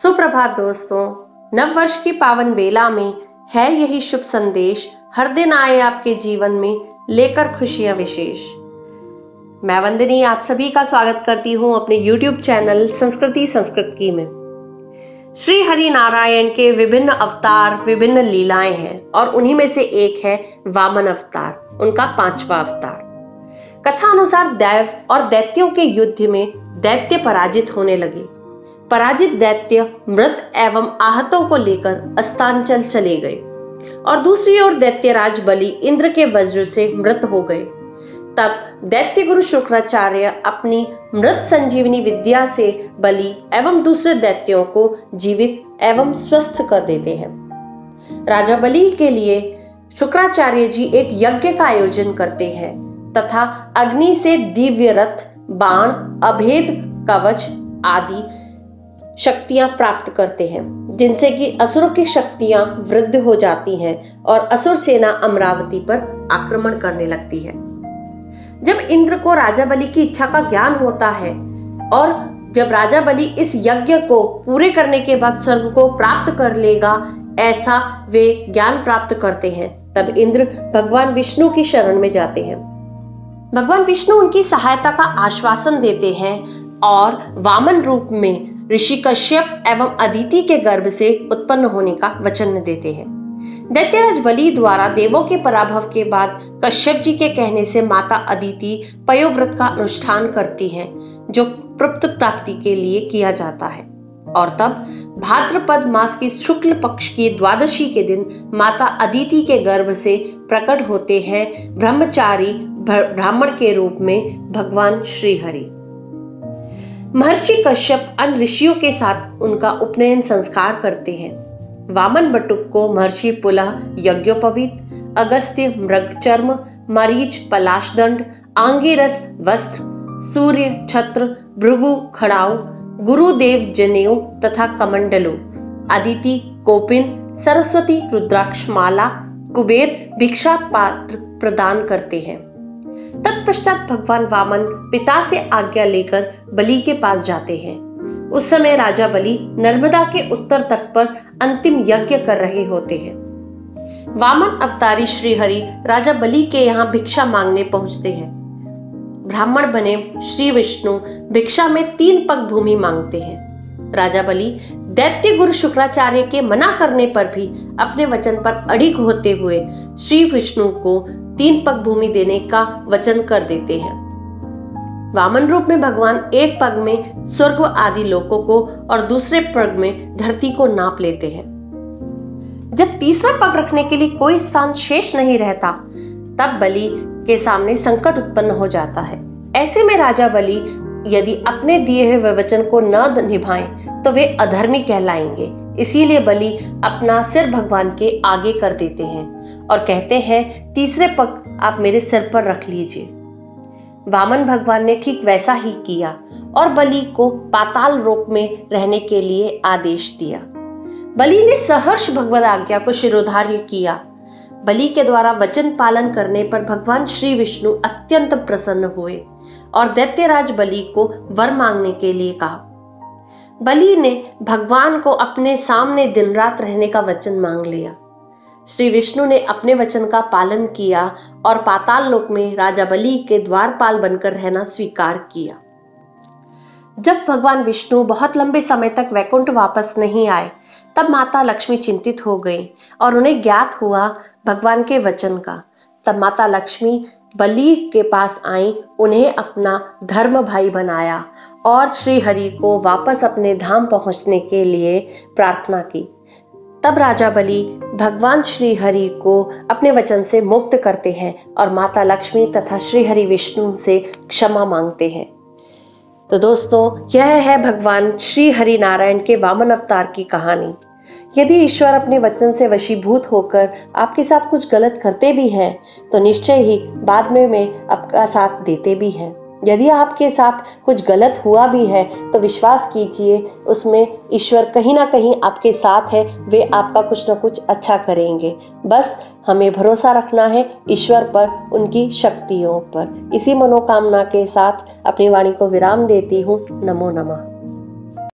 सुप्रभात दोस्तों। नव वर्ष की पावन बेला में है यही शुभ संदेश, हर दिन आए आपके जीवन में लेकर खुशियां विशेष। मैं वंदनी आप सभी का स्वागत करती हूं अपने YouTube चैनल संस्कृति संस्कृति में। श्री हरि नारायण के विभिन्न अवतार, विभिन्न लीलाएं हैं और उन्हीं में से एक है वामन अवतार, उनका 5वां अवतार। कथा अनुसार दैव और दैत्यों के युद्ध में दैत्य पराजित होने लगे। पराजित दैत्य मृत एवं आहतों को लेकर अस्तांचल चले गए और दूसरी ओर दैत्यराज बलि इंद्र के वज्र से मृत हो गए। तब दैत्य गुरु शुक्राचार्य अपनी मृत संजीवनी विद्या से बलि एवं दूसरे दैत्यों को जीवित एवं स्वस्थ कर देते हैं। राजा बलि के लिए शुक्राचार्य जी एक यज्ञ का आयोजन करते हैं तथा अग्नि से दिव्य रथ, बाण, अभेद कवच आदि शक्तियां प्राप्त करते हैं, जिनसे कि असुरों की शक्तियां वृद्ध हो जाती हैं और असुर सेना अमरावती पर आक्रमण करने लगती है। जब इंद्र को राजा बलि की इच्छा का ज्ञान होता है और जब राजा बलि इस यज्ञ को पूरे करने के बाद स्वर्ग को प्राप्त कर लेगा, ऐसा वे ज्ञान प्राप्त करते हैं, तब इंद्र भगवान विष्णु की शरण में जाते हैं। भगवान विष्णु उनकी सहायता का आश्वासन देते हैं और वामन रूप में ऋषि कश्यप एवं अदिति के गर्भ से उत्पन्न होने का वचन देते हैं। दैत्यराज बलि द्वारा देवों के पराभव के बाद कश्यप जी के कहने से माता अदिति पयोव्रत का अनुष्ठान करती हैं, जो पुत्र प्राप्ति के लिए किया जाता है। और तब भाद्रपद मास की शुक्ल पक्ष की द्वादशी के दिन माता अदिति के गर्भ से प्रकट होते हैं ब्रह्मचारी ब्राह्मण के रूप में भगवान श्री हरि। महर्षि कश्यप अन्य ऋषियों के साथ उनका उपनयन संस्कार करते हैं। वामन बटुक को महर्षि पुलह यज्ञोपवीत, अगस्त्य मृगचर्म, मरीच पलाशदंड, आंगिरस वस्त्र, सूर्य छत्र, भृगु खड़ाऊ, गुरुदेव जनेऊ तथा कमंडलो, अदिति कोपिन, सरस्वती रुद्राक्षमाला, कुबेर भिक्षा पात्र प्रदान करते हैं। तत्पश्चात भगवान वामन पिता से आज्ञा लेकर बलि के पास जाते हैं। उस समय राजा बलि नर्मदा के उत्तर तट पर अंतिम यज्ञ कर रहे होते हैं। वामन अवतारी श्री हरि राजा बलि के यहाँ भिक्षा मांगने पहुंचते हैं। ब्राह्मण बने श्री विष्णु भिक्षा में 3 पग भूमि मांगते हैं। राजा बलि दैत्य गुरु शुक्राचार्य के मना करने पर भी अपने वचन पर अडिग होते हुए श्री विष्णु को 3 पग भूमि देने का वचन कर देते हैं। वामन रूप में भगवान एक पग में स्वर्ग आदि लोकों को और दूसरे पग में धरती को नाप लेते हैं। जब तीसरा पग रखने के लिए कोई स्थान शेष नहीं रहता, तब बलि के सामने संकट उत्पन्न हो जाता है। ऐसे में राजा बलि यदि अपने दिए हुए वचन को न निभाएं तो वे अधर्मी कहलाएंगे। इसीलिए बलि अपना सिर भगवान के आगे कर देते हैं और कहते हैं, तीसरे पग आप मेरे सिर पर रख लीजिए। वामन भगवान ने ठीक वैसा ही किया और बलि को पाताल लोक में रहने के लिए आदेश दिया। बलि ने सहर्ष भगवद आज्ञा को शिरोधार्य किया। बलि के द्वारा वचन पालन करने पर भगवान श्री विष्णु अत्यंत प्रसन्न हुए और दैत्यराज बलि को वर मांगने के लिए कहा। बलि ने भगवान को अपने सामने दिन रात रहने का वचन मांग लिया। श्री विष्णु ने अपने वचन का पालन किया और पाताल लोक में राजा बलि के द्वारपाल बनकर रहना स्वीकार किया। जब भगवान विष्णु बहुत लंबे समय तक वैकुंठ वापस नहीं आए, तब माता लक्ष्मी चिंतित हो गई और उन्हें ज्ञात हुआ भगवान के वचन का। तब माता लक्ष्मी बलि के पास आई, उन्हें अपना धर्म भाई बनाया और श्री हरि को वापस अपने धाम पहुंचने के लिए प्रार्थना की। तब राजा बलि भगवान श्री हरि को अपने वचन से मुक्त करते हैं और माता लक्ष्मी तथा श्री हरि विष्णु से क्षमा मांगते हैं। तो दोस्तों, यह है भगवान श्री हरि नारायण के वामन अवतार की कहानी। यदि ईश्वर अपने वचन से वशीभूत होकर आपके साथ कुछ गलत करते भी हैं, तो निश्चय ही बाद में आपका साथ देते भी हैं। यदि आपके साथ कुछ गलत हुआ भी है, तो विश्वास कीजिए उसमें ईश्वर कहीं ना कहीं आपके साथ है, वे आपका कुछ ना कुछ अच्छा करेंगे। बस हमें भरोसा रखना है ईश्वर पर, उनकी शक्तियों पर। इसी मनोकामना के साथ अपनी वाणी को विराम देती हूँ। नमो नमः।